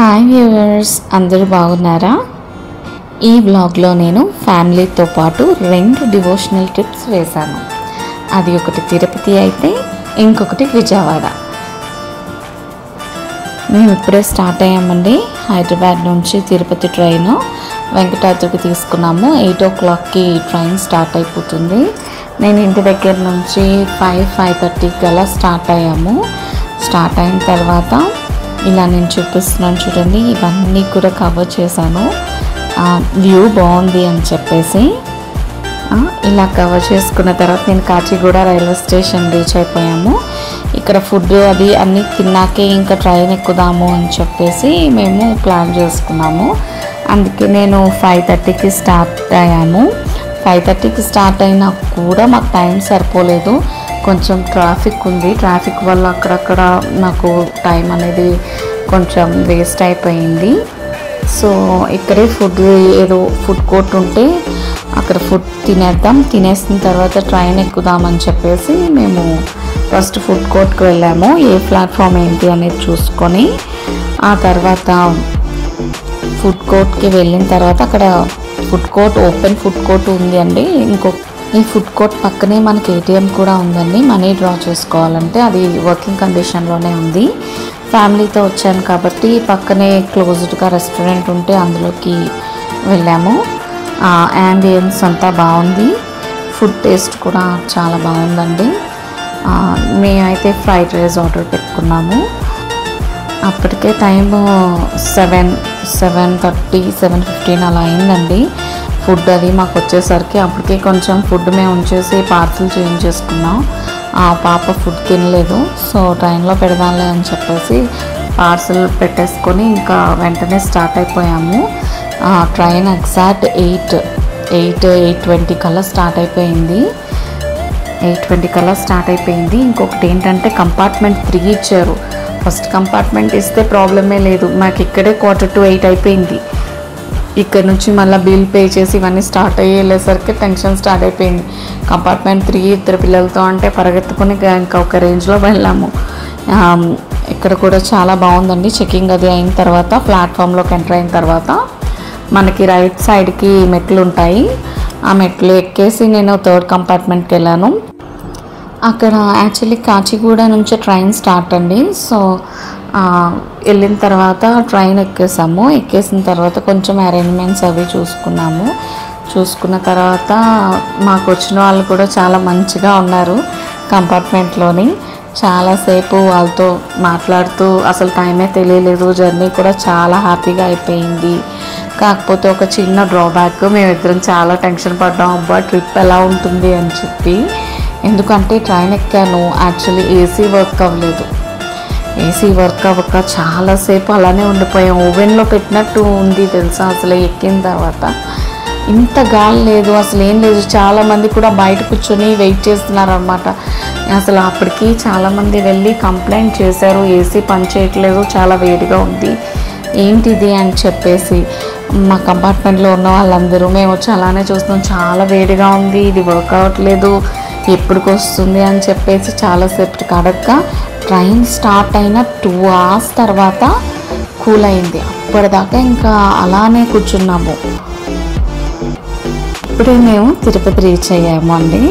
Hi viewers, అందరూ బాగున్నారా? ఈ వ్లాగ్లో నేను ఫ్యామిలీతో పాటు 2 డివోషనల్ ట్రిప్స్ వేశాను. అది ఒకటి తిరుపతి అయితే ఇంకొకటి విజయవాడ. మేము ఇప్పుడే స్టార్ట్ అయ్యామండి. హైదరాబాద్ నుంచి తిరుపతి ట్రైన్ వెంకటాద్రికి తీసుకున్నాము. 8 o'clockకి ట్రైన్ స్టార్ట్ అయిపోతుంది. నేను ఇంటి దగ్గర నుంచి 5:30 కల్లా స్టార్ట్ అయ్యాము. స్టార్ట్ అయిన తర్వాత ఇలా నేను చూపిస్తున్నాను చూడండి, ఇవన్నీ కూడా కవర్ చేశాను. వ్యూ బాగుంది అని చెప్పేసి ఇలా కవర్ చేసుకున్న తర్వాత నేను కాచిగూడ రైల్వే స్టేషన్ రీచ్ అయిపోయాము. ఇక్కడ ఫుడ్ అది అన్నీ తిన్నాకే ఇంకా ట్రైన్ ఎక్కుదాము అని చెప్పేసి మేము ప్లాన్ చేసుకున్నాము. అందుకే నేను 5:30కి స్టార్ట్ అయ్యాము. 5:30కి స్టార్ట్ అయినా కూడా మాకు టైం సరిపోలేదు. కొంచెం ట్రాఫిక్ ఉంది. ట్రాఫిక్ వల్ల అక్కడక్కడ నాకు టైం అనేది కొంచెం వేస్ట్ అయిపోయింది. సో ఇక్కడే ఏదో ఫుడ్ కోర్ట్ ఉంటే అక్కడ ఫుడ్ తినేసిన తర్వాత ట్రైన్ ఎక్కుదామని చెప్పేసి మేము ఫస్ట్ ఫుడ్ కోర్ట్కి వెళ్ళాము. ఏ ప్లాట్ఫామ్ ఏంటి అనేది చూసుకొని ఆ తర్వాత ఫుడ్ కోర్ట్కి వెళ్ళిన తర్వాత అక్కడ ఓపెన్ ఫుడ్ కోర్ట్ ఉంది అండి. ఈ ఫుడ్ కోర్ట్ పక్కనే మనకి ATM కూడా ఉందండి. మనీ డ్రా చేసుకోవాలంటే అది వర్కింగ్ కండిషన్లోనే ఉంది. ఫ్యామిలీతో వచ్చాను కాబట్టి పక్కనే క్లోజ్డ్గా రెస్టారెంట్ ఉంటే అందులోకి వెళ్ళాము. యాంబియన్స్ అంతా బాగుంది. ఫుడ్ టేస్ట్ కూడా చాలా బాగుందండి. మేమైతే ఫ్రైడ్ రైస్ ఆర్డర్ పెట్టుకున్నాము. అప్పటికే టైము 7:30 7:15 అలా అయిందండి. ఫుడ్ అది మాకు వచ్చేసరికి అప్పటికే కొంచెం ఫుడ్ మేము ఉంచేసి పార్సల్ చేంజ్ చేసుకున్నాం. పాప ఫుడ్ తినలేదు. సో ట్రైన్లో పెడదాంలే అని చెప్పేసి పార్సల్ పెట్టేసుకొని ఇంకా వెంటనే స్టార్ట్ అయిపోయాము. ట్రైన్ ఎగ్జాక్ట్ 8:20 కల్లా స్టార్ట్ అయిపోయింది. 8:20 కల్లా స్టార్ట్ అయిపోయింది. ఇంకొకటి ఏంటంటే కంపార్ట్మెంట్ 3 ఇచ్చారు. ఫస్ట్ కంపార్ట్మెంట్ ఇస్తే ప్రాబ్లమే లేదు. మాకు ఇక్కడే 7:45 అయిపోయింది. ఇక్కడ నుంచి మళ్ళీ బిల్ పే చేసి ఇవన్నీ స్టార్ట్ అయ్యేసరికి టెన్షన్ స్టార్ట్ అయిపోయింది. కంపార్ట్మెంట్ 3 2 పిల్లలతో అంటే పరిగెత్తుకొని ఇంకా ఒక రేంజ్లో వెళ్ళాము. ఇక్కడ కూడా చాలా బాగుందండి. చెకింగ్ అది అయిన తర్వాత ప్లాట్ఫామ్లోకి ఎంటర్ అయిన తర్వాత మనకి రైట్ సైడ్కి మెట్లు ఉంటాయి. ఆ మెట్లు ఎక్కేసి నేను 3rd కంపార్ట్మెంట్కి వెళ్ళాను. అక్కడ యాక్చువల్లీ కాచిగూడ నుంచి ట్రైన్ స్టార్ట్ అండి. సో వెళ్ళిన తర్వాత ట్రైన్ ఎక్కేసిన తర్వాత కొంచెం అరేంజ్మెంట్స్ అవి చూసుకున్న తర్వాత మాకు వచ్చిన వాళ్ళు కూడా చాలా మంచిగా ఉన్నారు. కంపార్ట్మెంట్లోని చాలాసేపు వాళ్ళతో మాట్లాడుతూ అసలు టైమే తెలియలేదు. జర్నీ కూడా చాలా హ్యాపీగా అయిపోయింది. కాకపోతే ఒక చిన్న డ్రాబ్యాక్, మేమిద్దరం చాలా టెన్షన్ పడ్డాం. అబ్బా ట్రిప్ ఎలా ఉంటుంది అని చెప్పి. ఎందుకంటే ట్రైన్ ఎక్కాను, యాక్చువల్లీ ఏసీ వర్క్ అవ్వలేదు. ఏసీ వర్క్ అవ్వక చాలాసేపు అలానే ఉండిపోయాం. ఓవెన్లో పెట్టినట్టు ఉంది తెలుసా. అసలు ఎక్కిన తర్వాత ఇంత గాలి లేదు, అసలు ఏం లేదు. చాలామంది కూడా బయట కూర్చొని వెయిట్ చేస్తున్నారు అన్నమాట. అసలు అప్పటికి చాలామంది వెళ్ళి కంప్లైంట్ చేశారు, ఏసీ పనిచేయట్లేదు, చాలా వేడిగా ఉంది ఏంటిది అని చెప్పేసి. మా కంపార్ట్మెంట్లో ఉన్న వాళ్ళందరూ మేము వచ్చి అలానే చూస్తున్నాం, చాలా వేడిగా ఉంది, ఇది వర్క్ అవ్వట్లేదు, ఎప్పటికి వస్తుంది అని చెప్పేసి చాలాసేపటికి అడగక ట్రైన్ స్టార్ట్ అయిన 2 hours తర్వాత కూల్ అయింది. అప్పటిదాకా ఇంకా అలానే కూర్చున్నాము. ఇప్పుడే మేము తిరుపతి రీచ్ అయ్యాము అండి.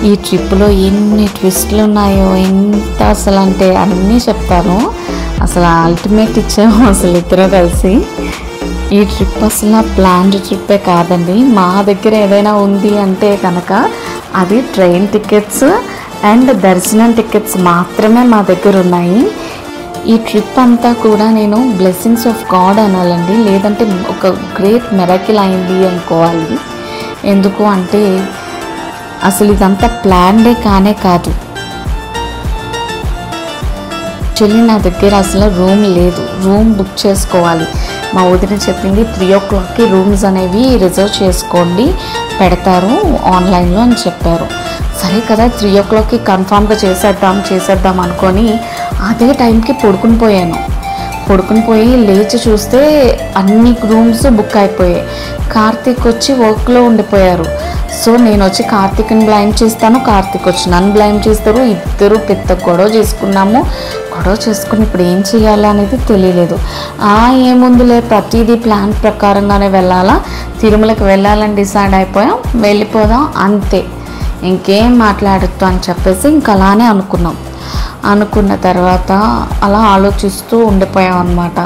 ఈ ట్రిప్లో ఎన్ని ట్విస్టులు ఉన్నాయో ఎంత అసలు అంటే అన్నీ చెప్తాను. అసలు అల్టిమేట్ ఇచ్చాము అసలు ఇద్దరు కలిసి. ఈ ట్రిప్ అసలు ప్లాన్డ్ ట్రిప్పే కాదండి. మా దగ్గర ఏదైనా ఉంది అంటే కనుక అది ట్రైన్ టికెట్స్ అండ్ దర్శనం టికెట్స్ మాత్రమే మా దగ్గర ఉన్నాయి. ఈ ట్రిప్ అంతా కూడా నేను బ్లెస్సింగ్స్ ఆఫ్ గాడ్ అనాలండి, లేదంటే ఒక గ్రేట్ మిరకిల్ అయింది అనుకోవాలి. ఎందుకు అంటే అసలు ఇదంతా ప్లాన్డే కానే కాదు. యాక్చువల్లీ నా దగ్గర అసలు రూమ్ లేదు, రూమ్ బుక్ చేసుకోవాలి. మా వదిన చెప్పింది 3 o'clockకి రూమ్స్ అనేవి రిజర్వ్ చేసుకోండి, పెడతారు ఆన్లైన్లో అని చెప్పారు. సరే కదా 3 o'clockకి కన్ఫామ్గా చేసేద్దాం అనుకొని అదే టైంకి పడుకుని పోయి లేచి చూస్తే అన్ని రూమ్స్ బుక్ అయిపోయాయి. కార్తీక్ వచ్చి వర్క్లో ఉండిపోయారు. సో నేను వచ్చి కార్తీక్ని బ్లైమ్ చేస్తాను, కార్తీక్ వచ్చి నన్ను బ్లైమ్ చేస్తారు. ఇద్దరు పెద్ద గొడవ చేసుకున్నాము. గొడవ చేసుకుని ఇప్పుడు ఏం చేయాలి అనేది తెలియలేదు. ఏముందులే ప్రతిదీ ప్లాన్ ప్రకారంగానే వెళ్ళాలా, తిరుమలకి వెళ్ళాలని డిసైడ్ అయిపోయాం, వెళ్ళిపోదాం అంతే, ఇంకేం మాట్లాడద్దు అని చెప్పేసి ఇంకా అలానే అనుకున్న తర్వాత అలా ఆలోచిస్తూ ఉండిపోయాం అన్నమాట.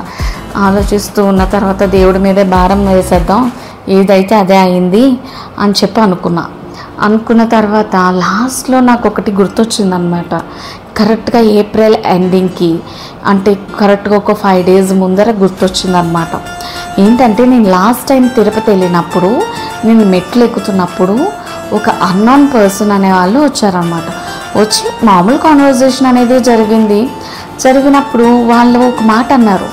ఆలోచిస్తూ ఉన్న తర్వాత దేవుడి మీదే భారం వేసేద్దాం, ఏదైతే అదే అయింది అని చెప్పి అనుకున్న తర్వాత లాస్ట్లో నాకు ఒకటి గుర్తొచ్చిందనమాట. కరెక్ట్గా ఏప్రిల్ ఎండింగ్కి, అంటే కరెక్ట్గా ఒక 5 days ముందర గుర్తొచ్చిందనమాట. ఏంటంటే నేను లాస్ట్ టైం తిరుపతి వెళ్ళినప్పుడు నేను మెట్లు ఎక్కుతున్నప్పుడు ఒక అన్నోన్ పర్సన్ అనే వాళ్ళు వచ్చారనమాట. వచ్చి మామూలు కాన్వర్జేషన్ అనేది జరిగినప్పుడు వాళ్ళు ఒక మాట అన్నారు.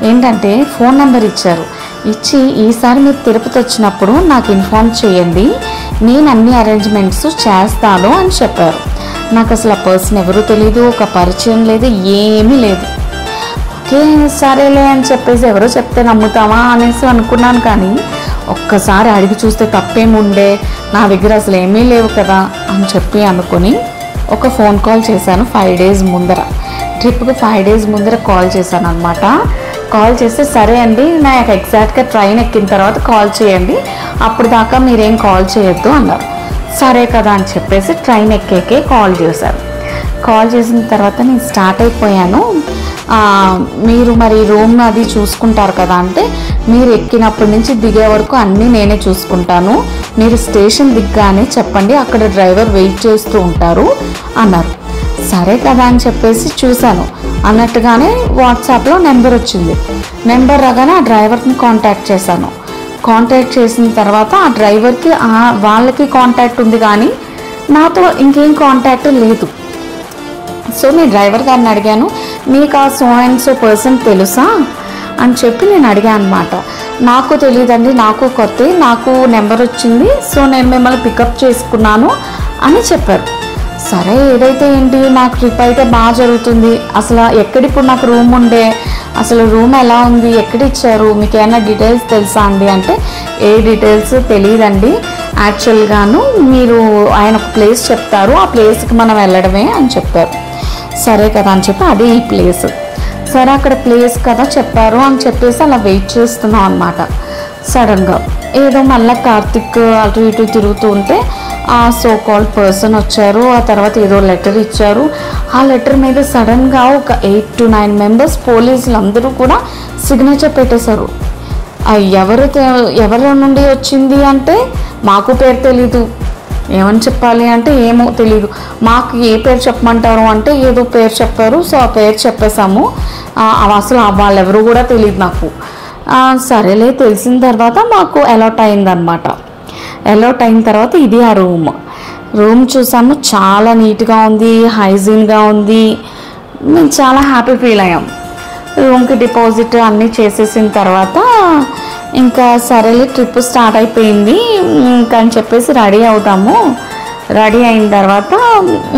ఏంటంటే ఫోన్ నెంబర్ ఇచ్చారు. ఇచ్చి ఈసారి మీరు తిరుపతి వచ్చినప్పుడు నాకు ఇన్ఫార్మ్ చేయండి, నేను అన్ని అరేంజ్మెంట్స్ చేస్తాను అని చెప్పారు. నాకు అసలు ఆ పర్సన్ ఎవరూ తెలీదు, ఒక పరిచయం లేదు, ఏమీ లేదు. ఓకే సరేలే అని చెప్పేసి ఎవరో చెప్తే నమ్ముతామా అనేసి అనుకున్నాను. కానీ ఒక్కసారి అడిగి చూస్తే తప్పేముండే, నా దగ్గర అసలు ఏమీ లేవు కదా అని చెప్పి అనుకుని ఒక ఫోన్ కాల్ చేశాను. 5 days ముందర, ట్రిప్కి 5 days ముందర కాల్ చేశాను అనమాట. కాల్ చేస్తే సరే అండి నాకు ఎగ్జాక్ట్గా ట్రైన్ ఎక్కిన తర్వాత కాల్ చేయండి, అప్పుడు దాకా మీరేం కాల్ చేయొద్దు అన్నారు. సరే కదా అని చెప్పేసి ట్రైన్ ఎక్కేకే కాల్ చేశారు. కాల్ చేసిన తర్వాత నేను స్టార్ట్ అయిపోయాను. మీరు మరి రూమ్ అది చూసుకుంటారు కదా అంటే, మీరు ఎక్కినప్పటి నుంచి దిగే వరకు అన్నీ నేనే చూసుకుంటాను, మీరు స్టేషన్ దిగ్గానే చెప్పండి, అక్కడ డ్రైవర్ వెయిట్ చేస్తూ ఉంటారు అన్నారు. సరే కదా అని చెప్పేసి చూశాను. అన్నట్టుగానే వాట్సాప్లో నెంబర్ వచ్చింది. నెంబర్ రాగానే ఆ డ్రైవర్ని కాంటాక్ట్ చేశాను. కాంటాక్ట్ చేసిన తర్వాత ఆ డ్రైవర్కి వాళ్ళకి కాంటాక్ట్ ఉంది కానీ నాతో ఇంకేం కాంటాక్ట్ లేదు. సో నేను డ్రైవర్ గారిని అడిగాను, మీకు ఆ సో అండ్ సో పర్సన్ తెలుసా అని చెప్పి నేను అడిగాను అనమాట. నాకు తెలియదండి, నాకు కొత్త, నాకు నెంబర్ వచ్చింది, సో నేను మిమ్మల్ని పికప్ చేసుకున్నాను అని చెప్పారు. సరే ఏదైతే ఏంటి, నాకు ట్రిప్ అయితే బాగా జరుగుతుంది. అసలు ఎక్కడిప్పుడు నాకు రూమ్ ఉండే, అసలు రూమ్ ఎలా ఉంది, ఎక్కడ ఇచ్చారు, మీకు ఏమైనా డీటెయిల్స్ తెలుసా అండి అంటే, ఏ డీటెయిల్స్ తెలియదండి, యాక్చువల్గాను మీరు ఆయన ఒక ప్లేస్ చెప్తారు, ఆ ప్లేస్కి మనం వెళ్ళడమే అని చెప్పారు. సరే కదా అని చెప్పి అదే ఈ ప్లేస్. సరే అక్కడ ప్లేస్ కదా చెప్పారు అని చెప్పేసి అలా వెయిట్ చేస్తున్నాం అన్నమాట. సడన్గా ఏదో మళ్ళీ కార్తిక్ అటు ఇటు తిరుగుతూ ఉంటే ఆ సో కాల్డ్ పర్సన్ వచ్చారు. ఆ తర్వాత ఏదో లెటర్ ఇచ్చారు. ఆ లెటర్ మీద సడన్గా ఒక 8 to 9 members పోలీసులు అందరూ కూడా సిగ్నేచర్ పెట్టేశారు. ఎవరి నుండి వచ్చింది అంటే మాకు పేరు తెలీదు, ఏమని చెప్పాలి అంటే ఏమో తెలీదు. మాకు ఏ పేరు చెప్పమంటారు అంటే ఏదో పేరు చెప్పారు. సో ఆ పేరు చెప్పేసాము. అసలు వాళ్ళెవరు కూడా తెలియదు నాకు. సరేలే తెలిసిన తర్వాత మాకు అలాట్ అయిందనమాట. అలాట్ అయిన తర్వాత ఇది ఆ రూమ్ చూసాము. చాలా నీట్గా ఉంది, హైజీన్గా ఉంది. మేము చాలా హ్యాపీ ఫీల్ అయ్యాం. రూమ్కి డిపాజిట్ అన్నీ చేసేసిన తర్వాత ఇంకా సరేలే ట్రిప్ స్టార్ట్ అయిపోయింది ఇంకా అని చెప్పేసి రెడీ అవుతాము. రెడీ అయిన తర్వాత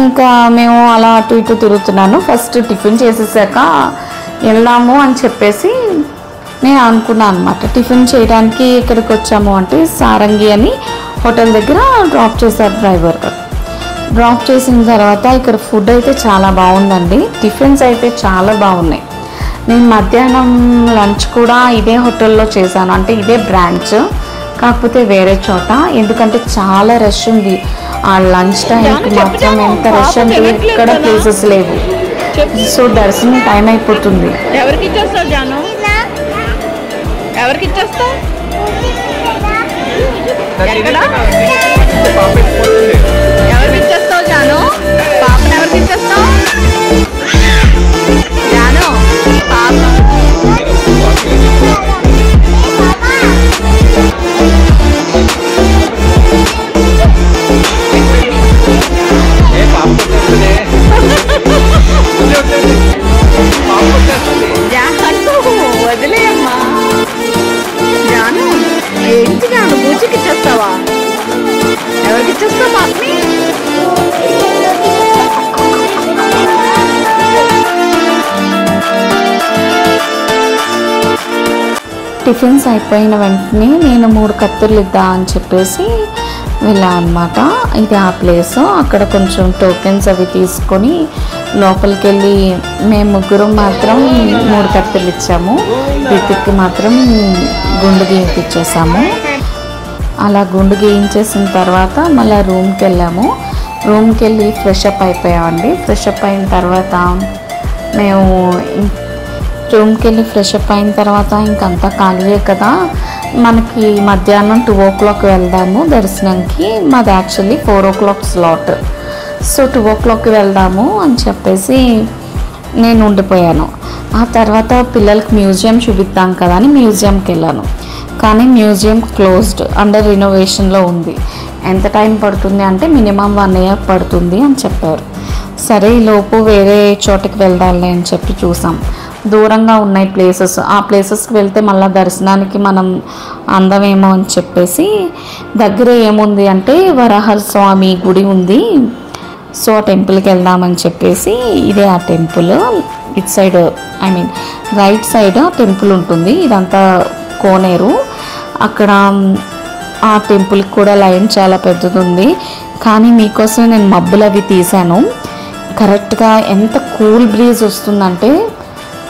ఇంకా మేము అలా అటు ఇటు తిరుగుతున్నాను. ఫస్ట్ టిఫిన్ చేసేసాక వెళ్దాము అని చెప్పేసి నేను అనుకున్నాను అనమాట. టిఫిన్ చేయడానికి ఇక్కడికి వచ్చాము అంటే సారంగి అని హోటల్ దగ్గర డ్రాప్ చేశారు డ్రైవర్ గారు. డ్రాప్ చేసిన తర్వాత ఇక్కడ ఫుడ్ అయితే చాలా బాగుందండి. టిఫిన్స్ అయితే చాలా బాగున్నాయి. నేను మధ్యాహ్నం లంచ్ కూడా ఇదే హోటల్లో చేశాను, అంటే ఇదే బ్రాంచ్, కాకపోతే వేరే చోట. ఎందుకంటే చాలా రష్ ఉంది. ఆ లంచ్ టైంకి మాత్రం ఎంత రష్ అంటే ఎక్కడ ప్లేసెస్ లేవు. సో దర్శనం టైం అయిపోతుంది. ఎవరికి ఇచ్చేస్తావు జాను? ఎవరికి ఇచ్చేస్తావు? ఎవరికి ఇచ్చేస్తావు జాను? పాపను ఎవరికి ఇచ్చేస్తావు జాను? పాప వదిలేయమ్మా. జాను ఏంటి జాను, బూచికి ఇచ్చేస్తావా? ఎవరికి ఇచ్చేస్తావు పాపని? టిఫిన్స్ అయిపోయిన వెంటనే నేను 3 కత్తుర్లు ఇద్దా అని చెప్పేసి వెళ్ళాం అనమాట. ఇది ఆ ప్లేస్. అక్కడ కొంచెం టోకెన్స్ అవి తీసుకొని లోపలికి వెళ్ళి మేము ముగ్గురం మాత్రం 3 కత్తులు ఇచ్చాము. రితిక్కి మాత్రం గుండు గీయించేసాము. అలా గుండు గీయించేసిన తర్వాత మళ్ళీ రూమ్కి వెళ్ళాము. రూమ్కి వెళ్ళి ఫ్రెష్ అప్ అయిపోయామండి. ఫ్రెష్ అప్ అయిన తర్వాత మేము రూమ్కి వెళ్ళి ఫ్రెష్ అప్ అయిన తర్వాత ఇంకంతా ఖాళీయే కదా, మనకి మధ్యాహ్నం 2 o'clock వెళ్దాము దర్శనంకి. మాది actually 4 o'clock slot. So 2 o'clock వెళ్దాము అని చెప్పేసి నేను ఉండిపోయాను. ఆ తర్వాత పిల్లలకి మ్యూజియం చూపిద్దాం కదా అని మ్యూజియంకి వెళ్ళాను. కానీ మ్యూజియం క్లోజ్డ్, అండర్ రినోవేషన్లో ఉంది. ఎంత టైం పడుతుంది అంటే మినిమం 1 year పడుతుంది అని చెప్పారు. సరే ఈలోపు వేరే చోటకి వెళ్దాంలే అని చెప్పి చూసాం. దూరంగా ఉన్నాయి ప్లేసెస్. ఆ ప్లేసెస్కి వెళ్తే మళ్ళీ దర్శనానికి మనం అందమేమో అని చెప్పేసి దగ్గర ఏముంది అంటే వరాహస్వామి గుడి ఉంది. సో ఆ టెంపుల్కి వెళ్దామని చెప్పేసి ఇదే ఆ temple. It side right side temple ఉంటుంది. ఇదంతా కోనేరు. అక్కడ ఆ టెంపుల్కి కూడా లైన్ చాలా పెద్దది ఉంది. కానీ మీకోసం నేను మబ్బులు అవి తీశాను. కరెక్ట్గా ఎంత కూల్ బ్రీజ్ వస్తుందంటే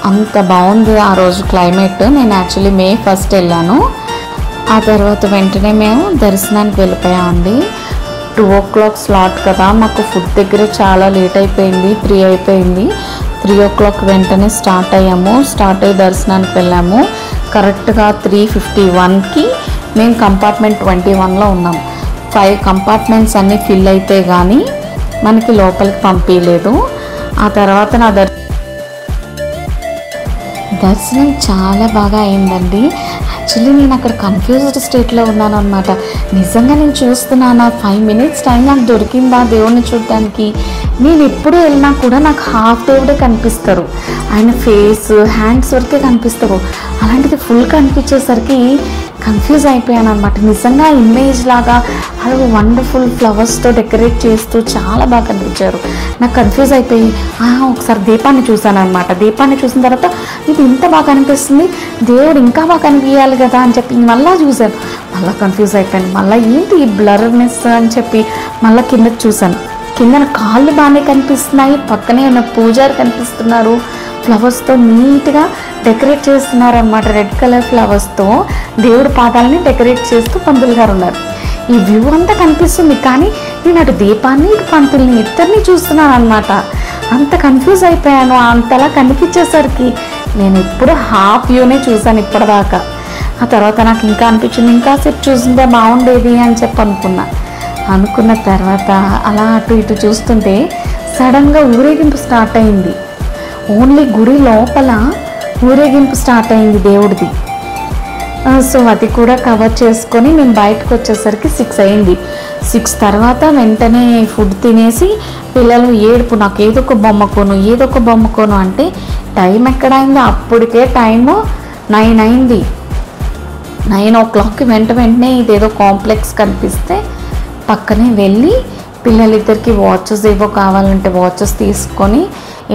అంత బాగుంది ఆ రోజు క్లైమేట్. నేను యాక్చువల్లీ May 1st వెళ్ళాను. ఆ తర్వాత వెంటనే మేము దర్శనానికి వెళ్ళిపోయామండి. 2 o'clock స్లాట్ కదా, మాకు ఫుడ్ దగ్గర చాలా లేట్ అయిపోయింది. 3 అయిపోయింది. 3 o'clock వెంటనే స్టార్ట్ అయ్యాము. స్టార్ట్ అయ్యి దర్శనానికి వెళ్ళాము. కరెక్ట్గా 3:51కి మేము కంపార్ట్మెంట్ 21లో ఉన్నాం. 5 కంపార్ట్మెంట్స్ అన్నీ ఫిల్ అయితే కానీ మనకి లోపలికి పంపించలేదు. ఆ తర్వాత నా దర్శనం చాలా బాగా అయిందండి. యాక్చువల్లీ నేను అక్కడ కన్ఫ్యూజ్డ్ స్టేట్లో ఉన్నాను అనమాట. నిజంగా నేను చూస్తున్నాను 5 minutes టైం నాకు దొరికిందా దేవుడిని చూడటానికి. నేను ఎప్పుడు వెళ్ళినా కూడా నాకు హాఫ్ దేవుడే కనిపిస్తారు. ఆయన ఫేస్ హ్యాండ్స్ వరకే కనిపిస్తారు. అలాంటిది ఫుల్ కనిపించేసరికి కన్ఫ్యూజ్ అయిపోయాను అనమాట. నిజంగా ఇమేజ్ లాగా అలా వండర్ఫుల్ ఫ్లవర్స్తో డెకరేట్ చేస్తూ చాలా బాగా కనిపించారు. నాకు కన్ఫ్యూజ్ అయిపోయి ఒకసారి దీపాన్ని చూశాను అనమాట. దీపాన్ని చూసిన తర్వాత ఇది ఇంత బాగా కనిపిస్తుంది, దేవుడు ఇంకా బాగా కనిపించాలి కదా అని చెప్పి మళ్ళీ చూశాను. మళ్ళీ కన్ఫ్యూజ్ అయిపోయాను. మళ్ళీ ఏంటి ఈ బ్లర్నెస్ అని చెప్పి మళ్ళీ కిందకి చూశాను. కిందన కాళ్ళు బాగానే కనిపిస్తున్నాయి. పక్కనే ఉన్న పూజారి కనిపిస్తున్నారు. ఫ్లవర్స్తో నీట్గా డెకరేట్ చేస్తున్నారు అనమాట. రెడ్ కలర్ ఫ్లవర్స్తో దేవుడి పాదాలని డెకరేట్ చేస్తూ పంతులు గారు ఉన్నారు. ఈ వ్యూ అంతా కనిపిస్తుంది. కానీ నేను అటు దీపాన్ని ఇటు పంతుల్ని ఇద్దరిని చూస్తున్నాను అనమాట. అంత కన్ఫ్యూజ్ అయిపోయాను. అంతలా కనిపించేసరికి నేను ఎప్పుడు హాఫ్ వ్యూనే చూశాను ఇప్పటిదాకా. ఆ తర్వాత నాకు ఇంకా అనిపించింది ఇంకాసేపు చూసిందే బాగుండేది అని చెప్పి అనుకున్న తర్వాత అలా అటు ఇటు చూస్తుంటే సడన్గా ఊరేగింపు స్టార్ట్ అయింది. ఓన్లీ గుడి లోపల ఊరేగింపు స్టార్ట్ అయింది దేవుడిది. సో అది కూడా కవర్ చేసుకొని మేము బయటకు వచ్చేసరికి 6 అయింది. 6 తర్వాత వెంటనే ఫుడ్ తినేసి పిల్లలు ఏడుపు, నాకు ఏదో ఒక బొమ్మ కొను అంటే టైం ఎక్కడైందో అప్పటికే టైము 9 అయింది. 9 o'clockకి వెంటనే ఇదేదో కాంప్లెక్స్ కనిపిస్తే పక్కనే వెళ్ళి పిల్లలిద్దరికి వాచెస్ ఏవో కావాలంటే వాచెస్ తీసుకొని,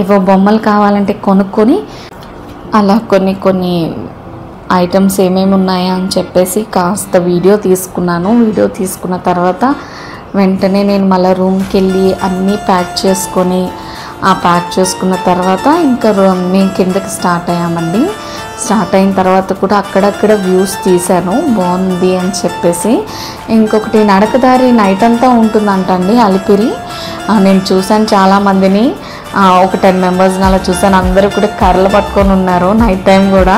ఏవో బొమ్మలు కావాలంటే కొనుక్కొని అలా కొన్ని ఐటమ్స్ ఏమేమి ఉన్నాయా అని చెప్పేసి కాస్త వీడియో తీసుకున్నాను. వీడియో తీసుకున్న తర్వాత వెంటనే నేను మళ్ళీ రూమ్కి వెళ్ళి అన్నీ ప్యాక్ చేసుకొని ప్యాక్ చేసుకున్న తర్వాత ఇంకా మేము కిందకి స్టార్ట్ అయ్యామండి. స్టార్ట్ అయిన తర్వాత కూడా అక్కడక్కడ వ్యూస్ తీశాను, బాగుంది అని చెప్పేసి. ఇంకొకటి నడకదారి నైట్ అంతా ఉంటుందంటండి అలిపిరి. నేను చూశాను చాలామందిని, ఒక 10 members అలా చూశాను. అందరూ కూడా కర్రలు పట్టుకొని ఉన్నారు. నైట్ టైం కూడా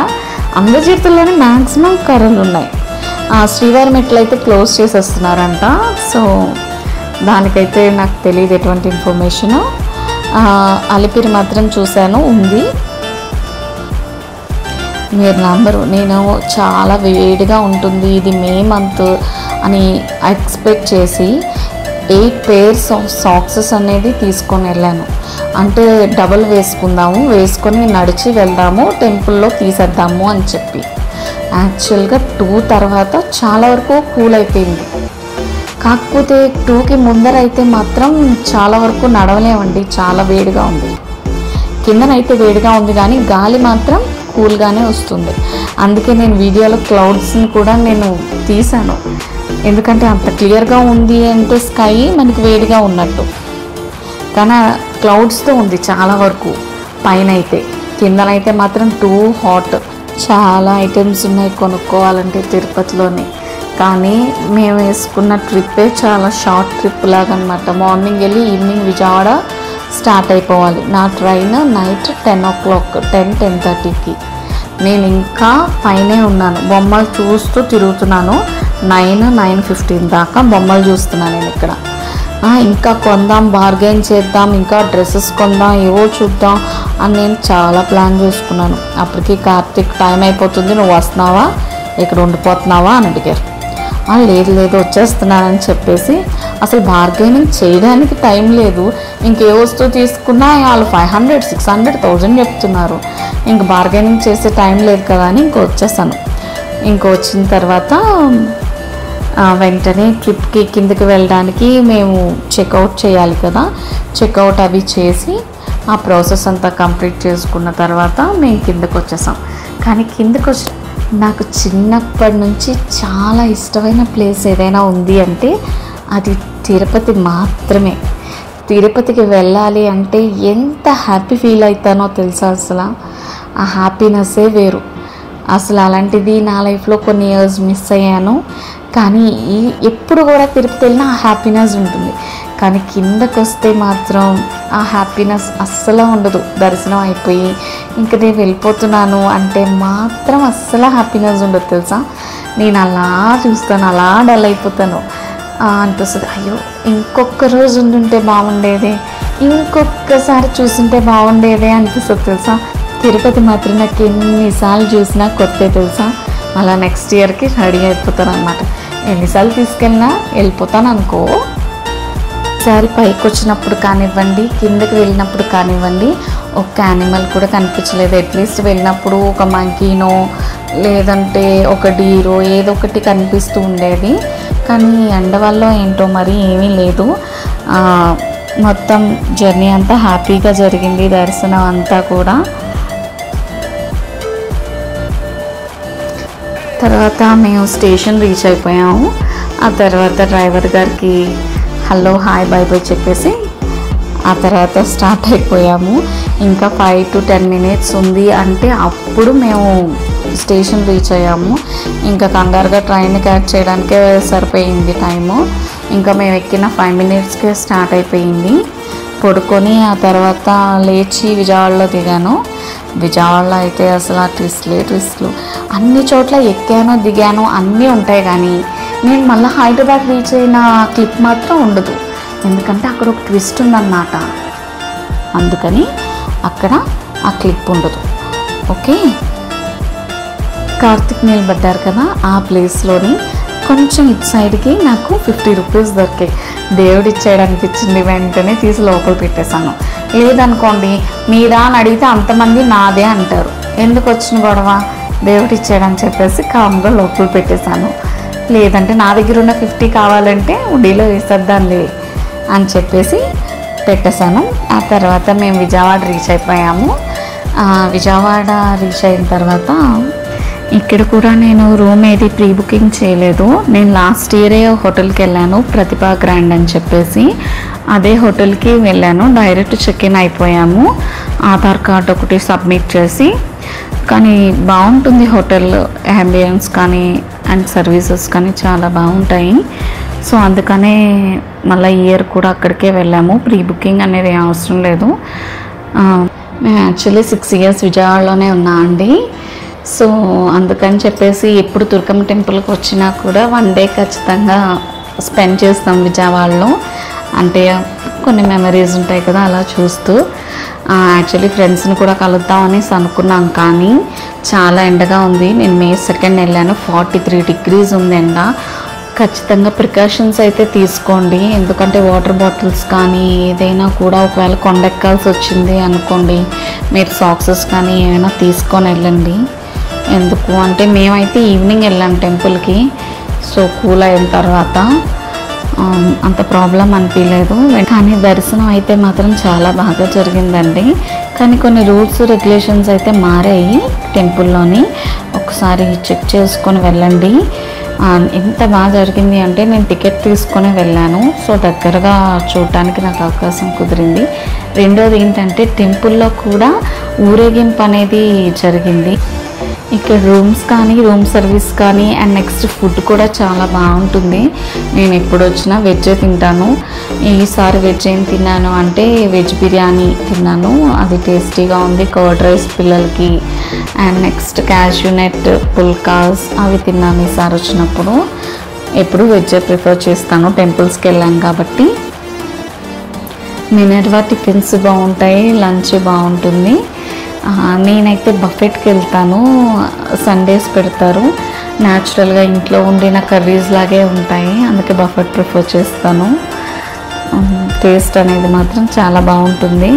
అందరి చేతుల్లోనే మ్యాక్సిమం కర్రలు ఉన్నాయి. శ్రీవారి మెట్లు అయితే క్లోజ్ చేసేస్తున్నారంట. సో దానికైతే నాకు తెలియదు ఎటువంటి ఇన్ఫర్మేషను. అలిపిరి మాత్రం చూశాను, ఉంది. మీరు నంబరు, నేను చాలా వేడిగా ఉంటుంది ఇది మే మంత్ అని ఎక్స్పెక్ట్ చేసి 8 pairs ఆఫ్ సాక్సెస్ అనేది తీసుకొని వెళ్ళాను. అంటే డబల్ వేసుకొని నడిచి వెళ్దాము, టెంపుల్లో తీసేద్దాము అని చెప్పి. యాక్చువల్గా 2 తర్వాత చాలా వరకు కూల్ అయిపోయింది. కాకపోతే 2కి ముందర అయితే మాత్రం చాలా వరకు నడవలేమండి, చాలా వేడిగా ఉంది. కిందనైతే వేడిగా ఉంది కానీ గాలి మాత్రం కూల్గానే వస్తుంది. అందుకే నేను వీడియోలో క్లౌడ్స్ని కూడా నేను తీసాను. ఎందుకంటే అంత క్లియర్గా ఉంది అంటే స్కై మనకి వేడిగా ఉన్నట్టు, కానీ క్లౌడ్స్తో ఉంది చాలా వరకు పైన అయితే. కిందనైతే మాత్రం టూ హాట్. చాలా ఐటమ్స్ ఉన్నాయి కొనుక్కోవాలంటే తిరుపతిలోనే. కానీ మేము వేసుకున్న ట్రిప్పే చాలా షార్ట్ ట్రిప్ లాగా అనమాట. మార్నింగ్ వెళ్ళి ఈవినింగ్ విజయవాడ స్టార్ట్ అయిపోవాలి. నా ట్రైన్ నైట్ 10 o'clock 10-10:30కి. నేను ఇంకా పైనే ఉన్నాను, బొమ్మలు చూస్తూ తిరుగుతున్నాను. 9-9:15 దాకా బొమ్మలు చూస్తున్నాను నేను ఇక్కడ. ఇంకా కొందాం, బార్గెన్ చేద్దాం, ఇంకా డ్రెస్సెస్ కొందాం, ఏవో చూద్దాం అని నేను చాలా ప్లాన్ చేసుకున్నాను. అప్పటికి కార్తీక్ టైం అయిపోతుంది, నువ్వు వస్తున్నావా, ఇక్కడ ఉండిపోతున్నావా అని అడిగారు. లేదు లేదు వచ్చేస్తున్నానని చెప్పేసి, అసలు బార్గెనింగ్ చేయడానికి టైం లేదు. ఇంకే వస్తువు తీసుకున్నా వాళ్ళు 500, 600, 1000 చెప్తున్నారు. ఇంక బార్గెనింగ్ చేసే టైం లేదు కదా అని వచ్చేసాను. వచ్చిన తర్వాత వెంటనే ట్రిప్కి కిందకి వెళ్ళడానికి మేము చెక్అవుట్ చేయాలి కదా. చెక్అవుట్ అవి చేసి ఆ ప్రాసెస్ అంతా కంప్లీట్ చేసుకున్న తర్వాత మేము కిందకు వచ్చేసాం. కానీ కిందకు వచ్చి నాకు చిన్నప్పటి నుంచి చాలా ఇష్టమైన ప్లేస్ ఏదైనా ఉంది అంటే అది తిరుపతి మాత్రమే. తిరుపతికి వెళ్ళాలి అంటే ఎంత హ్యాపీ ఫీల్ అవుతానో తెలుసా. అసలు ఆ హ్యాపీనెస్సే వేరు. అసలు అలాంటిది నా లైఫ్లో కొన్ని ఇయర్స్ మిస్ అయ్యాను. కానీ ఎప్పుడు కూడా తిరుపతి వెళ్ళినా ఆ హ్యాపీనెస్ ఉంటుంది. కానీ కిందకు వస్తే మాత్రం ఆ హ్యాపీనెస్ అస్సలు ఉండదు. దర్శనం అయిపోయి ఇంక నేను వెళ్ళిపోతున్నాను అంటే మాత్రం అస్సలు హ్యాపీనెస్ ఉండదు తెలుసా. నేను అలా చూస్తాను, అలా డల్ అయిపోతాను. అనిపిస్తుంది, అయ్యో ఇంకొక రోజు ఉండుంటే బాగుండేది, ఇంకొకసారి చూస్తుంటే బాగుండేదే అనిపిస్తుంది తెలుసా. తిరుపతి మాత్రం నాకు ఎన్నిసార్లు చూసినా కొత్తే తెలుసా. అలా నెక్స్ట్ ఇయర్కి రెడీ అయిపోతాను అనమాట. ఎన్నిసార్లు తీసుకెళ్ళినా వెళ్ళిపోతాను అనుకో. ఒకసారి పైకి వచ్చినప్పుడు కానివ్వండి, కిందకి వెళ్ళినప్పుడు కానివ్వండి, ఒక యానిమల్ కూడా కనిపించలేదు. అట్లీస్ట్ వెళ్ళినప్పుడు ఒక మంకీనో లేదంటే ఒక డీరో ఏదో ఒకటి కనిపిస్తూ ఉండేది. కానీ ఎండ వల్ల ఏంటో మరి ఏమీ లేదు. మొత్తం జర్నీ అంతా హ్యాపీగా జరిగింది, దర్శనం అంతా కూడా. తర్వాత మేము స్టేషన్ రీచ్ అయిపోయాము. ఆ తర్వాత డ్రైవర్ గారికి హలో హాయ్ బై బై చెప్పేసి ఆ తర్వాత స్టార్ట్ అయిపోయాము. ఇంకా 5 to 10 minutes ఉంది అంటే అప్పుడు మేము స్టేషన్ రీచ్ అయ్యాము. ఇంకా కంగారుగా ట్రైన్ క్యాచ్ చేయడానికే సరిపోయింది టైము. ఇంకా మేము ఎక్కిన 5 minutesకే స్టార్ట్ అయిపోయింది. పడుకొని ఆ తర్వాత లేచి విజయవాడలో దిగాను. విజయవాడలో అయితే అసలు ఆ ట్విస్ట్లు అన్ని చోట్ల ఎక్కాను దిగాను అన్నీ ఉంటాయి. కానీ నేను మళ్ళీ హైదరాబాద్ రీచ్ అయిన క్లిప్ మాత్రం ఉండదు. ఎందుకంటే అక్కడ ఒక ట్విస్ట్ ఉందన్నమాట, అందుకని అక్కడ ఆ క్లిప్ ఉండదు. ఓకే, కార్తిక్ నిలబడ్డారు కదా, ఆ ప్లేస్లోని కొంచెం ఇటు సైడ్కి నాకు 50 rupees దొరికాయి. దేవుడు ఇచ్చాడు అనిపించింది, వెంటనే తీసి లోపల పెట్టేశాను. లేదనుకోండి మీరా అని అడిగితే అంతమంది నాదే అంటారు. ఎందుకు వచ్చిన గొడవ, దేవుడు ఇచ్చాడని చెప్పేసి కామ్గా లోపల పెట్టేశాను. లేదంటే నా దగ్గర ఉన్న 50 కావాలంటే ఉడీలో వేసేద్దాంలే అని చెప్పేసి పెట్టేశాను. ఆ తర్వాత మేము విజయవాడ రీచ్ అయిపోయాము. విజయవాడ రీచ్ అయిన తర్వాత ఇక్కడ కూడా నేను రూమ్ ఏది ప్రీ బుకింగ్ చేయలేదు. నేను లాస్ట్ ఇయరే హోటల్కి వెళ్ళాను, ప్రతిభా గ్రాండ్ అని చెప్పేసి. అదే హోటల్కి వెళ్ళాను, డైరెక్ట్ చెక్ ఇన్ అయిపోయాము. ఆధార్ కార్డ్ ఒకటి సబ్మిట్ చేసి. కానీ బాగుంటుంది హోటల్, అంబియన్స్ కానీ అండ్ సర్వీసెస్ కానీ చాలా బాగుంటాయి. సో అందుకనే మళ్ళీ ఇయర్ కూడా అక్కడికే వెళ్ళాము. ప్రీ బుకింగ్ అనేది అవసరం లేదు. మేము యాక్చువల్లీ 6 years విజయవాడలోనే ఉన్నా అండి. సో అందుకని చెప్పేసి ఎప్పుడు దుర్గమ్మ టెంపుల్కి వచ్చినా కూడా 1 day ఖచ్చితంగా స్పెండ్ చేస్తాం విజయవాడలో. అంటే కొన్ని మెమరీస్ ఉంటాయి కదా అలా చూస్తూ. యాక్చువల్లీ ఫ్రెండ్స్ని కూడా కలుద్దాం అనేసి అనుకున్నాం, కానీ చాలా ఎండగా ఉంది. నేను May 2nd వెళ్ళాను, 43 degrees ఉంది ఎండ. ఖచ్చితంగా ప్రికాషన్స్ అయితే తీసుకోండి, ఎందుకంటే వాటర్ బాటిల్స్ కానీ ఏదైనా కూడా ఒకవేళ కొండెక్కాల్సి వచ్చింది అనుకోండి, మీరు సాక్సెస్ కానీ ఏమైనా తీసుకొని వెళ్ళండి. ఎందుకు అంటే మేమైతే ఈవినింగ్ వెళ్ళాం టెంపుల్కి. సో కూల్ అయిన తర్వాత అంత ప్రాబ్లం అనిపించలేదు. కానీ దర్శనం అయితే మాత్రం చాలా బాగా జరిగిందండి. కానీ కొన్ని రూల్స్ రెగ్యులేషన్స్ అయితే మారాయి టెంపుల్లోని, ఒకసారి చెక్ చేసుకొని వెళ్ళండి. ఎంత బాగా జరిగింది అంటే నేను టికెట్ తీసుకొని వెళ్ళాను. సో దగ్గరగా చూడటానికి నాకు అవకాశం కుదిరింది. రెండోది ఏంటంటే టెంపుల్లో కూడా ఊరేగింపు అనేది జరిగింది. ఇక్కడ రూమ్స్ కానీ రూమ్ సర్వీస్ కానీ అండ్ నెక్స్ట్ ఫుడ్ కూడా చాలా బాగుంటుంది. నేను ఎప్పుడు వచ్చినా వెజ్జే తింటాను. ఈసారి వెజ్ ఏం తిన్నాను అంటే వెజ్ బిర్యానీ తిన్నాను. అది టేస్టీగా ఉంది. కర్డ్ రైస్ పిల్లలకి and next cashew nut phulkas అవి తిన్నాను. ఈసారి వచ్చినప్పుడు ఎప్పుడు వెజ్జే ప్రిఫర్ చేస్తాను. టెంపుల్స్కి వెళ్ళాను కాబట్టి. మినర్వా టిఫిన్స్ బాగుంటాయి, లంచ్ బాగుంటుంది. నేనైతే బఫెట్కి వెళ్తాను. సండేస్ పెడతారు. న్యాచురల్గా ఇంట్లో వండిన కర్రీస్ లాగే ఉంటాయి, అందుకే బఫెట్ ప్రిఫర్ చేస్తాను. టేస్ట్ అనేది మాత్రం చాలా బాగుంటుంది.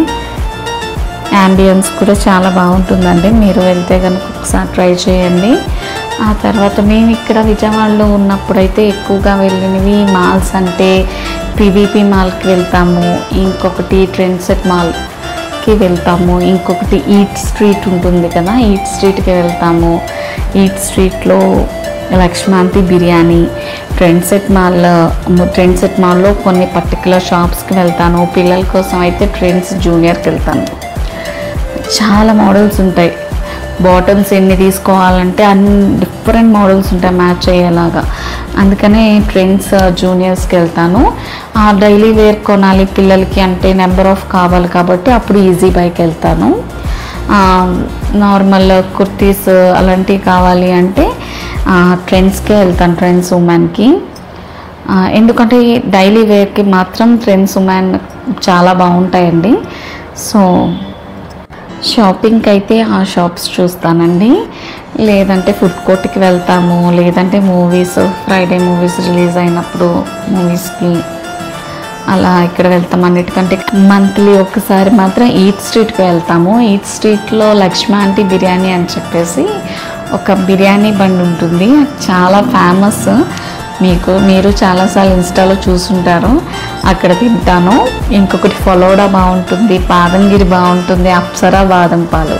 యాంబియన్స్ కూడా చాలా బాగుంటుందండి. మీరు వెళ్తే కనుక ఒకసారి ట్రై చేయండి. ఆ తర్వాత మేము ఇక్కడ విజయవాడలో ఉన్నప్పుడైతే ఎక్కువగా వెళ్ళినవి మాల్స్ అంటే పివిపి మాల్కి వెళ్తాము, ఇంకొకటి ట్రెండ్ సెట్ మాల్కి వెళ్తాము, ఇంకొకటి ఈట్ స్ట్రీట్ ఉంటుంది కదా, ఈట్ స్ట్రీట్కి వెళ్తాము. ఈట్ స్ట్రీట్లో లక్ష్మాంతి బిర్యానీ, ట్రెండ్ సెట్ మాల్లో కొన్ని పర్టికులర్ షాప్స్కి వెళ్తాను. పిల్లల కోసం అయితే ట్రెండ్స్ జూనియర్కి వెళ్తాను. చాలా మోడల్స్ ఉంటాయి. బాటమ్స్ ఎన్ని తీసుకోవాలంటే అన్ని డిఫరెంట్ మోడల్స్ ఉంటాయి మ్యాచ్ అయ్యేలాగా. అందుకనే ట్రెండ్స్ జూనియర్స్కి వెళ్తాను. డైలీ వేర్ కొనాలి పిల్లలకి అంటే నెంబర్ ఆఫ్ కావాలి కాబట్టి అప్పుడు ఈజీ బైకి వెళ్తాను. నార్మల్ కుర్తీస్ అలాంటివి కావాలి అంటే ట్రెండ్స్కే వెళ్తాను, ట్రెండ్స్ ఉమెన్కి. ఎందుకంటే డైలీ వేర్కి మాత్రం ట్రెండ్స్ ఉమెన్ చాలా బాగుంటాయండి. సో షాపింగ్కి అయితే ఆ షాప్స్ చూస్తానండి. లేదంటే ఫుడ్ కోర్ట్కి వెళ్తాము, లేదంటే మూవీస్, ఫ్రైడే మూవీస్ రిలీజ్ అయినప్పుడు మూవీస్కి అలా ఇక్కడ వెళ్తాం. అన్నిటికంటే మంత్లీ ఒకసారి మాత్రం ఈట్ స్ట్రీట్కి వెళ్తాము. ఈట్ స్ట్రీట్లో లక్ష్మాంతి బిర్యానీ అని చెప్పేసి ఒక బిర్యానీ బండి ఉంటుంది, చాలా ఫేమస్. మీరు చాలాసార్లు ఇన్స్టాలో చూసుంటారు. అక్కడ తింటాను. ఇంకొకటి ఫలోడా బాగుంటుంది, పాదంగిరి బాగుంటుంది, అప్సరా బాదం పాలు,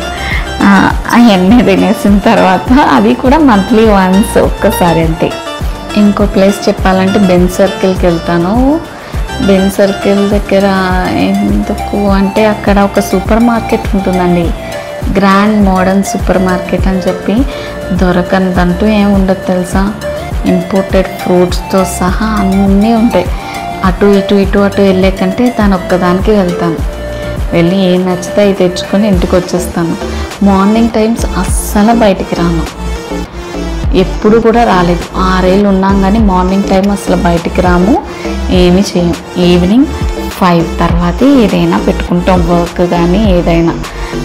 అవన్నీ తినేసిన తర్వాత అది కూడా మంత్లీ వన్స్ ఒక్కసారి అంతే. ఇంకో ప్లేస్ చెప్పాలంటే బెన్ సర్కిల్కి వెళ్తాను. బెన్ సర్కిల్ దగ్గర ఎందుకు అంటే అక్కడ ఒక సూపర్ మార్కెట్ ఉంటుందండి, గ్రాండ్ మోడర్న్ సూపర్ మార్కెట్ అని చెప్పి. దొరకనిదంటూ ఏమి ఉండదు తెలుసా. ఇంపోర్టెడ్ ఫ్రూట్స్తో సహా అన్నీ ఉంటాయి. అటు వెళ్ళే కంటే దాని ఒక్కదానికి వెళ్తాను. వెళ్ళి ఏం నచ్చితే అవి తెచ్చుకొని ఇంటికి వచ్చేస్తాను. మార్నింగ్ టైమ్స్ అస్సలు బయటికి రాను, ఎప్పుడు కూడా రాలేదు. 6 ఏళ్ళు ఉన్నాం కానీ మార్నింగ్ టైం అసలు బయటికి రాము, ఏమీ చేయం. ఈవినింగ్ 5 తర్వాతే ఏదైనా పెట్టుకుంటాం, వర్క్ కానీ ఏదైనా.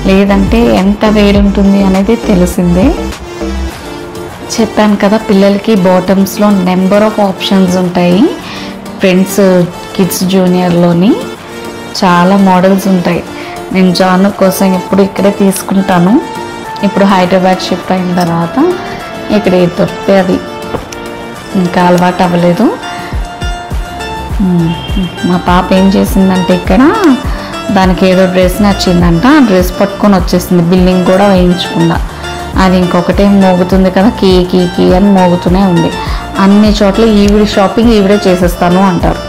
లేదంటే ఎంత వేడి ఉంటుంది అనేది తెలిసిందే. చెప్పాను కదా, పిల్లలకి బాటమ్స్లో నెంబర్ ఆఫ్ ఆప్షన్స్ ఉంటాయి. ఫ్రెండ్స్ కిడ్స్ జూనియర్లోని చాలా మోడల్స్ ఉంటాయి. నేను జాను కోసం ఇప్పుడు ఇక్కడే తీసుకుంటాను. ఇప్పుడు హైదరాబాద్ షిఫ్ట్ అయిన తర్వాత ఇక్కడ ఏది దొరికితే అది, ఇంకా అలవాటు అవ్వలేదు. మా పాప ఏం చేసిందంటే ఇక్కడ దానికి ఏదో డ్రెస్ నచ్చిందంట, ఆ డ్రెస్ పట్టుకొని వచ్చేసింది, బిల్లింగ్ కూడా వేయించకుండా. అది ఇంకొకటే మోగుతుంది కదా, కీ అని మోగుతూనే ఉంది. అన్ని చోట్ల ఈవిడ షాపింగ్ ఈవిడే చేసేస్తాను అంటారు.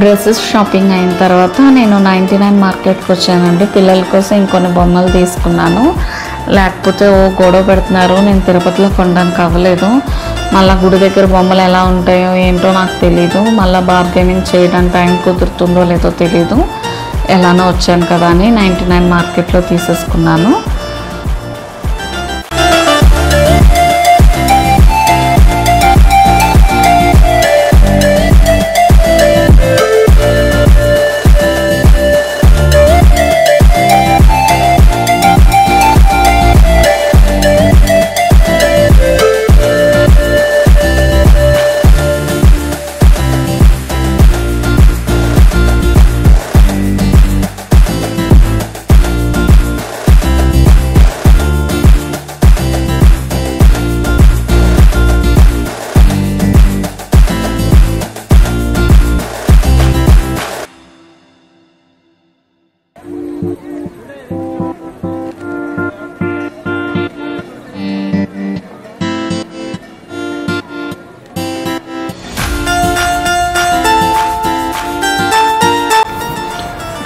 డ్రెస్సెస్ షాపింగ్ అయిన తర్వాత నేను 99 మార్కెట్కి వచ్చానండి. పిల్లల కోసం ఇంకొన్ని బొమ్మలు తీసుకున్నాను. లేకపోతే గొడవ పెడుతున్నారు, నేను తిరుపతిలో కొనడానికి అవ్వలేదు. మళ్ళీ గుడి దగ్గర బొమ్మలు ఎలా ఉంటాయో ఏంటో నాకు తెలీదు. మళ్ళీ బార్గెనింగ్ చేయడానికి టైం కుదురుతుందో లేదో తెలీదు. ఎలానో వచ్చాను కదా అని 99 మార్కెట్లో తీసేసుకున్నాను.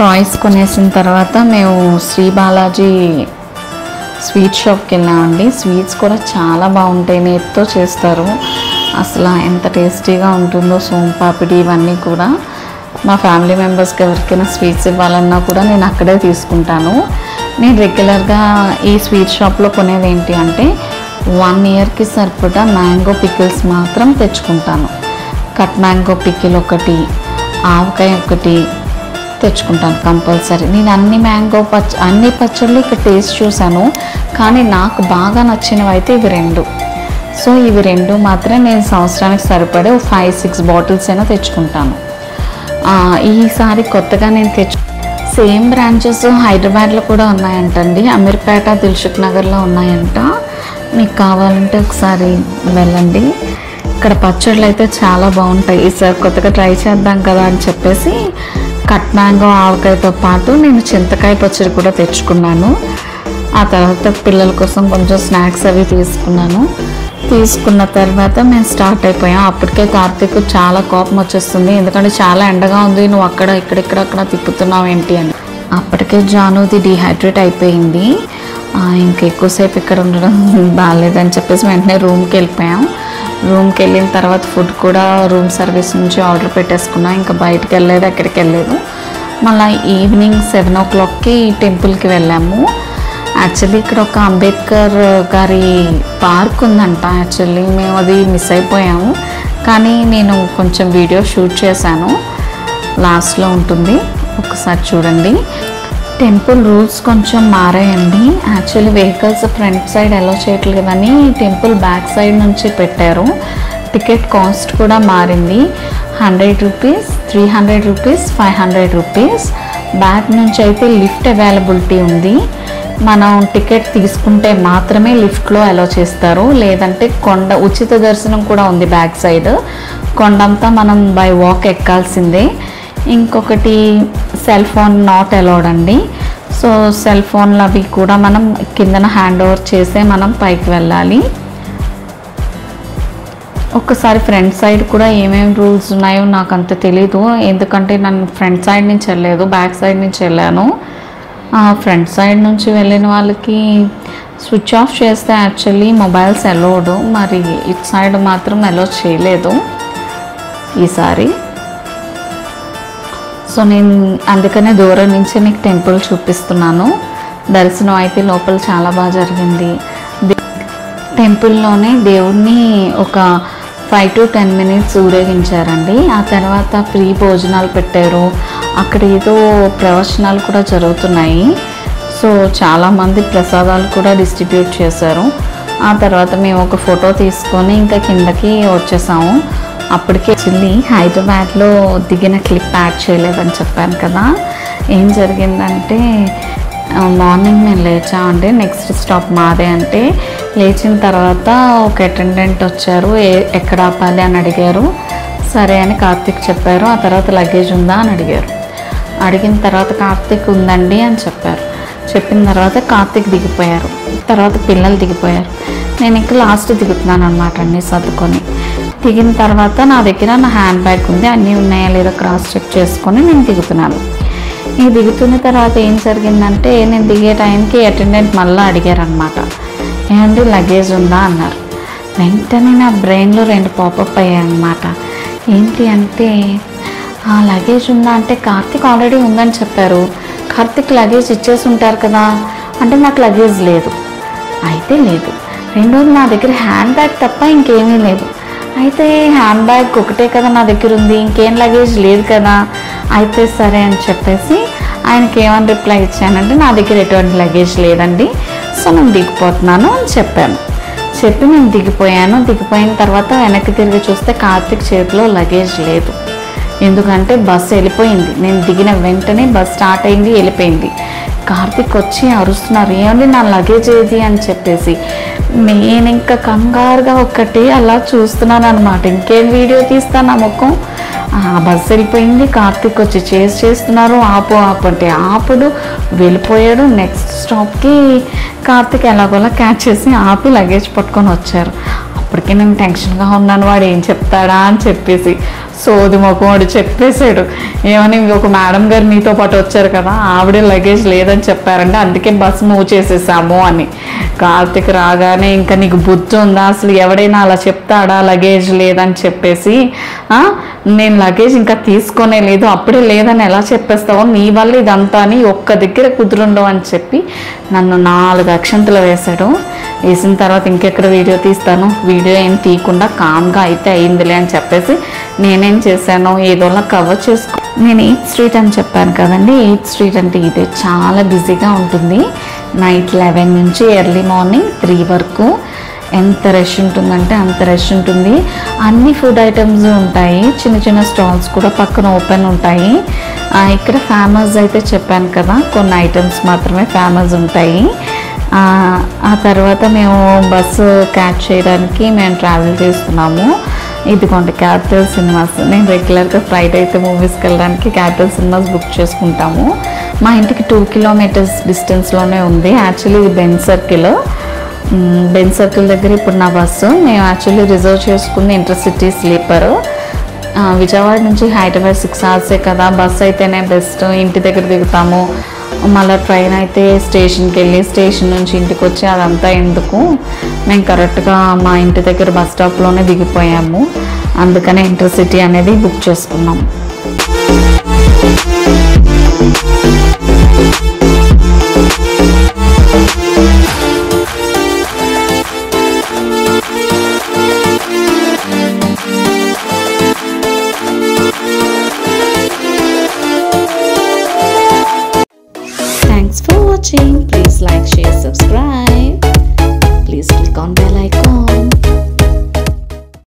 టాయ్స్ కొనేసిన తర్వాత మేము శ్రీ బాలాజీ స్వీట్ షాప్కి వెళ్ళామండి. స్వీట్స్ కూడా చాలా బాగుంటాయి, నేతితో చేస్తారు. అసలు ఎంత టేస్టీగా ఉంటుందో సోంపాపిడి ఇవన్నీ కూడా. మా ఫ్యామిలీ మెంబర్స్కి ఎవరికైనా స్వీట్స్ ఇవ్వాలన్నా కూడా నేను అక్కడే తీసుకుంటాను. నేను రెగ్యులర్గా ఈ స్వీట్ షాప్లో కొనేది ఏంటి అంటే 1 ఇయర్కి సరిపడా మ్యాంగో పికిల్స్ మాత్రం తెచ్చుకుంటాను. కట్ మ్యాంగో పికిల్ ఒకటి, ఆవకాయ ఒకటి తెచ్చుకుంటాను కంపల్సరీ. నేను అన్ని పచ్చళ్ళు ఇక్కడ టేస్ట్ చూశాను, కానీ నాకు బాగా నచ్చినవి అయితే ఇవి 2. సో ఇవి 2 మాత్రం నేను సంవత్సరానికి సరిపడే 5-6 బాటిల్స్ అయినా తెచ్చుకుంటాను. ఈసారి కొత్తగా నేను సేమ్ బ్రాంచెస్ హైదరాబాద్లో కూడా ఉన్నాయంటండి. అమీర్పేట, దిల్సుఖ్ నగర్లో ఉన్నాయంట. మీకు కావాలంటే ఒకసారి వెళ్ళండి. ఇక్కడ పచ్చళ్ళు అయితే చాలా బాగుంటాయి. ఈసారి కొత్తగా ట్రై చేద్దాం కదా అని చెప్పేసి కట్ మ్యాంగో ఆవకాయతో పాటు నేను చింతకాయ పచ్చడి కూడా తెచ్చుకున్నాను. ఆ తర్వాత పిల్లల కోసం కొంచెం స్నాక్స్ అవి తీసుకున్న తర్వాత మేము స్టార్ట్ అయిపోయాం. అప్పటికే కార్తీక్ చాలా కోపం వచ్చేస్తుంది, ఎందుకంటే చాలా ఎండగా ఉంది, నువ్వు అక్కడ అక్కడ తిప్పుతున్నావు ఏంటి అని. అప్పటికే జానుది డిహైడ్రేట్ అయిపోయింది. ఇంకెక్కువసేపు ఇక్కడ ఉండడం బాగాలేదని చెప్పేసి వెంటనే రూమ్కి వెళ్ళిపోయాం. రూమ్కి వెళ్ళిన తర్వాత ఫుడ్ కూడా రూమ్ సర్వీస్ నుంచి ఆర్డర్ పెట్టేసుకున్నాం. ఇంకా బయటకు వెళ్ళలేదు, ఎక్కడికి వెళ్ళలేదు. మళ్ళీ ఈవినింగ్ 7 o'clockకి టెంపుల్కి వెళ్ళాము. యాక్చువల్లీ ఇక్కడ ఒక అంబేద్కర్ గారి పార్క్ ఉందంట. యాక్చువల్లీ మేము అది మిస్ అయిపోయాము, కానీ నేను కొంచెం వీడియో షూట్ చేశాను, లాస్ట్లో ఉంటుంది, ఒకసారి చూడండి. టెంపుల్ రూల్స్ కొంచెం మారాయండి. యాక్చువల్లీ వెహికల్స్ ఫ్రంట్ సైడ్ అలో చేయట్లేదని టెంపుల్ బ్యాక్ సైడ్ నుంచి పెట్టారు. టికెట్ కాస్ట్ కూడా మారింది. 100 రూపీస్, 300 రూపీస్, 500 రూపీస్. బ్యాక్ నుంచి అయితే లిఫ్ట్ అవైలబిలిటీ ఉంది. మనం టికెట్ తీసుకుంటే మాత్రమే లిఫ్ట్లో అలో చేస్తారు, లేదంటే కొండ ఉచిత దర్శనం కూడా ఉంది బ్యాక్ సైడ్. కొండంతా మనం బై వాక్ ఎక్కాల్సిందే. ఇంకొకటి సెల్ ఫోన్ నాట్ అలౌడ్ అండి. సో సెల్ ఫోన్లు అవి కూడా మనం కిందన హ్యాండ్ ఓవర్ చేసే మనం పైకి వెళ్ళాలి. ఒక్కసారి ఫ్రంట్ సైడ్ కూడా ఏమేమి రూల్స్ ఉన్నాయో నాకు అంత తెలీదు, ఎందుకంటే నన్ను ఫ్రంట్ సైడ్ నుంచి వెళ్ళలేదు, బ్యాక్ సైడ్ నుంచి వెళ్ళాను. ఫ్రంట్ సైడ్ నుంచి వెళ్ళిన వాళ్ళకి స్విచ్ ఆఫ్ చేస్తే యాక్చువల్లీ మొబైల్స్ అలౌడ్, మరి ఇటు సైడ్ మాత్రం అలౌ చేయలేదు ఈసారి. సో నేను అందుకనే దూరం నుంచి మీకు టెంపుల్ చూపిస్తున్నాను. దర్శనం అయితే లోపల చాలా బాగా జరిగింది. టెంపుల్లోనే దేవుణ్ణి ఒక 5 to 10 minutes ఊరేగించారండి. ఆ తర్వాత ఫ్రీ భోజనాలు పెట్టారు. అక్కడ ఏదో ప్రవచనాలు కూడా జరుగుతున్నాయి. సో చాలామంది ప్రసాదాలు కూడా డిస్ట్రిబ్యూట్ చేశారు. ఆ తర్వాత మేము ఒక ఫోటో తీసుకొని ఇంకా కిందకి వచ్చేసాము. అప్పటికే చిల్లి హైదరాబాద్లో దిగిన క్లిప్ యాడ్ చేయలేదని చెప్పాను కదా. ఏం జరిగిందంటే మార్నింగ్ మేము లేచామండి, నెక్స్ట్ స్టాప్ మాదే అంటే లేచిన తర్వాత ఒక అటెండెంట్ వచ్చారు, ఎక్కడ ఆపాలి అని అడిగారు. సరే అని కార్తీక్ చెప్పారు. ఆ తర్వాత లగేజ్ ఉందా అని అడిగిన తర్వాత కార్తీక్ ఉందండి అని చెప్పారు. చెప్పిన తర్వాత కార్తీక్ దిగిపోయారు, తర్వాత పిల్లలు దిగిపోయారు. నేను ఇంకా లాస్ట్ దిగుతున్నాను అనమాట, అన్నీ సర్దుకొని. దిగిన తర్వాత నా దగ్గర నా హ్యాండ్ బ్యాగ్ ఉంది, అన్నీ ఉన్నాయా లేదా క్రాస్ చెక్ చేసుకొని నేను దిగుతున్నాను. ఈ దిగుతున్న తర్వాత ఏం జరిగిందంటే నేను దిగే టైంకి అటెండెంట్ మళ్ళీ అడిగారనమాట, ఏమండి లగేజ్ ఉందా అన్నారు. వెంటనే నా బ్రెయిన్లో 2 పాపప్ అయ్యాయి అన్నమాట. ఏంటి అంటే ఆ లగేజ్ ఉందా అంటే కార్తిక్ ఆల్రెడీ ఉందని చెప్పారు, కార్తిక్ లగేజ్ ఇచ్చేసి ఉంటారు కదా అంటే నాకు లగేజ్ లేదు. అయితే లేదు. రెండోది నా దగ్గర హ్యాండ్ బ్యాగ్ తప్ప ఇంకేమీ లేదు. అయితే హ్యాండ్ బ్యాగ్ ఒకటే కదా నా దగ్గర ఉంది, ఇంకేం లగేజ్ లేదు కదా. అయితే సరే అని చెప్పేసి ఆయనకి ఏమని రిప్లై ఇచ్చానంటే నా దగ్గర ఎటువంటి లగేజ్ లేదండి, సో నేను దిగిపోతున్నాను అని చెప్పాను. చెప్పి నేను దిగిపోయాను. దిగిపోయిన తర్వాత వెనక్కి తిరిగి చూస్తే కార్తిక్ చేతిలో లగేజ్ లేదు. ఎందుకంటే బస్సు వెళ్ళిపోయింది. నేను దిగిన వెంటనే బస్ స్టార్ట్ అయింది, వెళ్ళిపోయింది. కార్తిక్ వచ్చి అరుస్తున్నారు, ఏమండి నా లగేజ్ ఏది అని చెప్పేసి. నేను ఇంకా కంగారుగా ఒక్కటి అలా చూస్తున్నాను అనమాట. ఇంకేం వీడియో తీస్తాను ఆ ముఖం. బస్సు వెళ్ళిపోయింది, కార్తిక్ వచ్చి చేస్తున్నారు, ఆపు ఆపు అంటే ఆపుడు, వెళ్ళిపోయాడు. నెక్స్ట్ స్టాప్కి కార్తిక్ ఎలాగోలా క్యాచ్ చేసి ఆపి లగేజ్ పట్టుకొని వచ్చారు. అప్పటికే నేను టెన్షన్గా ఉన్నాను, వాడు ఏం చెప్తాడా అని చెప్పేసి. సోది ముఖం వాడు చెప్పేశాడు, ఏమని ఒక మేడం గారు మీతో పాటు వచ్చారు కదా, ఆవిడే లగేజ్ లేదని చెప్పారంటే అందుకే బస్ మూవ్ చేసేసాము అని. కార్తిక్ రాగానే ఇంకా నీకు బుద్ధి ఉందా అసలు, ఎవడైనా అలా చెప్తాడా లగేజ్ లేదని చెప్పేసి, నేను లగేజ్ ఇంకా తీసుకొనే లేదు, అప్పుడే లేదని ఎలా చెప్పేస్తావో, నీ వల్ల ఇదంతా అని ఒక్క దగ్గర కుదురుండవు అని చెప్పి నన్ను 4 అక్షంతలు వేశాడు. వేసిన తర్వాత ఇంకెక్కడ వీడియో తీస్తాను, వీడియో ఏం తీయకుండా కామ్గా అయితే అయిందిలే అని చెప్పేసి నేనేం చేశాను, ఏదోలా కవర్ చేసుకో. నేను 8th స్ట్రీట్ అని చెప్పాను కదండి. 8th స్ట్రీట్ అంటే ఇదే చాలా బిజీగా ఉంటుంది. నైట్ 11 నుంచి ఎర్లీ మార్నింగ్ 3 వరకు ఎంత రష్ ఉంటుందంటే అంత రష్ ఉంటుంది. అన్ని ఫుడ్ ఐటమ్స్ ఉంటాయి, చిన్న చిన్న స్టాల్స్ కూడా పక్కన ఓపెన్ ఉంటాయి. ఇక్కడ ఫేమస్ అయితే చెప్పాను కదా, కొన్ని ఐటమ్స్ మాత్రమే ఫేమస్ ఉంటాయి. ఆ తర్వాత మేము బస్సు క్యాచ్ చేయడానికి మేము ట్రావెల్ చేస్తున్నాము. ఇదిగోండి క్యాపిటల్ సినిమాస్. నేను రెగ్యులర్గా ఫ్రైడే అయితే మూవీస్కి వెళ్ళడానికి క్యాపిటల్ సినిమాస్ బుక్ చేసుకుంటాము. మా ఇంటికి 2 కిలోమీటర్స్ డిస్టెన్స్లోనే ఉంది. యాక్చువల్లీ ఇది బెంజ్ సర్కిల్ దగ్గర ఇప్పుడు నా బస్సు. మేము యాక్చువల్లీ రిజర్వ్ చేసుకుంది ఇంటర్సిటీ స్లీపర్. విజయవాడ నుంచి హైదరాబాద్ 6 hours కదా, బస్సు అయితేనే బెస్ట్. ఇంటి దగ్గర దిగుతాము, మళ్ళీ ట్రైన్ అయితే స్టేషన్కి వెళ్ళి స్టేషన్ నుంచి ఇంటికి వచ్చి అదంతా ఎందుకు, మేము కరెక్ట్గా మా ఇంటి దగ్గర బస్ స్టాప్లోనే దిగిపోయాము. అందుకనే ఇంటర్సిటీ అనేది బుక్ చేసుకున్నాం. Thanks for watching. Please like, share, subscribe.